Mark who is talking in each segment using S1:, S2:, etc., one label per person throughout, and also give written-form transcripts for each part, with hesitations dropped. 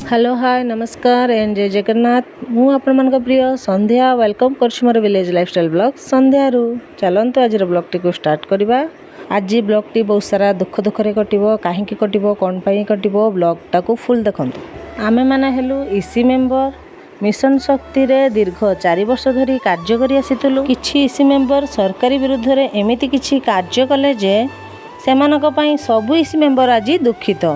S1: Hello hi नमस्कार and जय जगन्नाथ मु आपण प्रिय संध्या वेलकम कर मोर विलेज लाइफस्टाइल ब्लॉग संध्या चलतु आज ब्लॉग टी को स्टार्ट करवा। आज ब्लॉग टी बहुत सारा दुख दुखरे कटिबो कहीं कटिबो कौन पाई कटिबो ब्लॉग टाको फुल देखंतु। आमे माने हेलु इसी मेंबर मिशन शक्ति रे दीर्घ 4 वर्ष धरी कार्य करि आसितलु। किछि इसी मेंबर सरकारी विरुद्ध रे एमिति किछि कार्य कले जे सेमानक पई सब इसी मेंबर आज दुखित।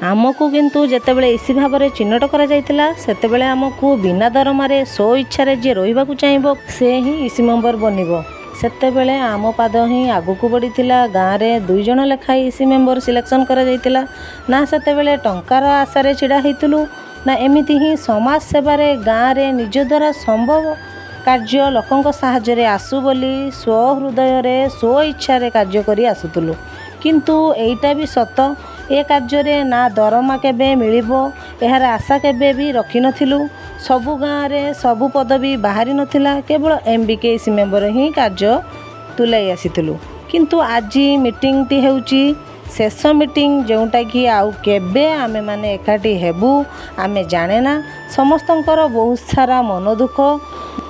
S1: आमको किंतु जेतेबेले इसी भाव में चिन्हट करा जायतिला सेतेबेले आमको बिना दरमारे सो इच्छा जे रहिबाकू चाहिबो से ही इसी मेंबर बनिबो। सेतेबेले आम पाद ही आगुक बढ़ीतिला। गाँव में 2 जण लेखाई इसी मेंबर सिलेक्शन करा जायतिला ना सेतेबेले टंकार आशारे छिड़ा हेतुलु ना एमिति ही समाज सेवारे गाँव में निज द्वारा संभव कार्य लोकंक साहाय्य आसु बोली स्व हृदय स्व इच्छा कार्य करी आसुतलु। किंतु एटा भी सत ए कार्य ना दरमा केबे मिलिबो यार आशा केबे भी रखी नथिलु। सबु गाँव रे सबु पदवी बाहरी नथिला केवल एमबीकेसी मेंबर ही कार्य तुलाई आसीथिलु। किंतु आज मीटिंग टी हेउची शेष मीटिंग जोटा कि आउ केबे आमे माने एकाठी हेबू आमे जाने ना। समस्तंकर बहुत सारा मन दुख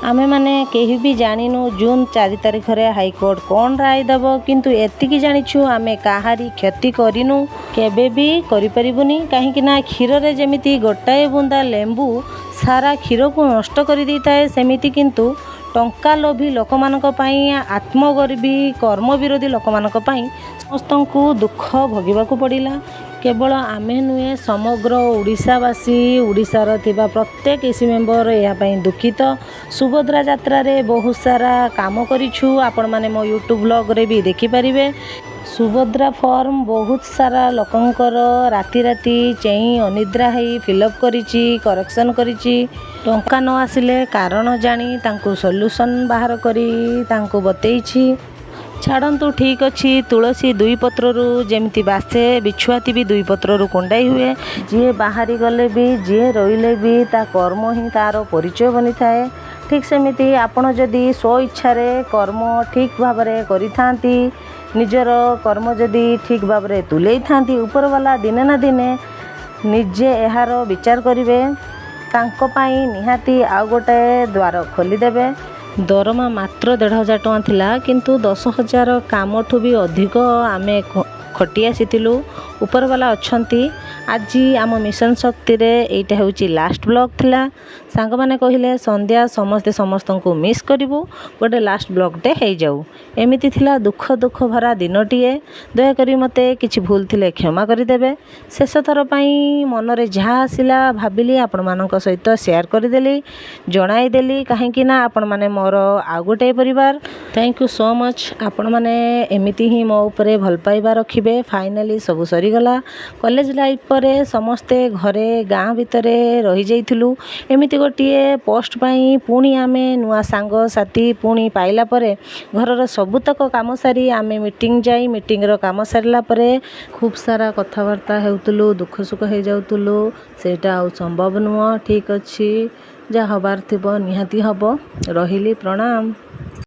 S1: आमे माने केही भी जानिनु जून 4 तारिख रे हाईकोर्ट कौन राय देव। किंतु एतिकी जानिछु आमे काहारी क्षति करिनु केबे भी करि परिबुनी। काहेकि ना क्षीर रे जेमिति गोटाए बुंदा लेंबू सारा क्षीर को नष्ट करि दैताए सेमिति किंतु टंका लोभी लोक मानक पई आत्मगर्भी कर्म विरोधी लोक मानक पई समस्तंकु दुख भोगिबाकू पड़िला। केवल आमे नुहे समग्र ओडिशावासी ओडिशार थिबा प्रत्येक इसी मेंबर या पई दुखित। सुभद्रा यात्रा रे बहुत सारा काम करिछु आपण माने मो यूट्यूब ब्लॉग रे भी देखि परिबे। सुभद्रा फॉर्म बहुत सारा लोकंकर राति राति चेई अनिद्रा है फिलअप करिछि करेक्शन करिछि। टंका न आसिले कारण जानी तांको सॉल्यूशन बाहर करी तांको बतेइछि। छाड़न्तु ठीक अच्छी तुलसी 2 पत्रु जेमती बासे बिछुआती भी 2 पत्रु कुंडाई हुए। जी बाहरी गले भी जी रहिले भी ता कर्म ही तार परिचय बनी थाए। ठीक सेमिति आपण जदि स्व इच्छा कर्म ठीक भाव में करि निजर कर्म जदि ठीक भाव में तुले थांती ऊपर वाला दिने ना दिने निजे यार विचार करिवे तांको पाई निहाती आउ गोटे द्वार खोलीदेवे। दरमा मात्र 1500 टଙ୍କା थिला किंतु 10,000 काम ठू भी अधिक आमे खटी आसीथिलु। ऊपर वाला अछंती आज आम मिशन शक्ति रे एटा होची लास्ट ब्लॉग थिला। सांग माने कहिले संध्या समस्ते समस्त को मिस करिवो गोटे लास्ट ब्लॉग टे हे जाऊ एमिति थिला। दुख दुख भरा दिनटिए दया करी मते किछि भूल थिले क्षमा करि देबे। शेष थर पई मन रे जहा आसिला भाबिली आपण मानक सहित शेयर करि देली जणाई देली। काहेकि ना आपण माने मोर आ गोटे परिवार। थैंक यू सो मच आपण माने एमिति ही मो ऊपर भल पाइबा रखिबे। फाइनली सब सरी गला। कॉलेज लाइफ परे समस्ते घरे गाँ भितरे रही जाइथिलु। एमिति गोटिए पोस्ट पाई पुणी आमे नुआ सांग साथी पुणी पाइला परे घरर सबुतक काम सारी आमे मीटिंग जाई मीटिंग रो काम सारला परे खूब सारा कथावार्ता हेउतलु दुख सुख हे जाउतलु। सेटा आ संभव नुह। ठीक अछि जा हबार थिबो निहाती हबो। रहिली प्रणाम।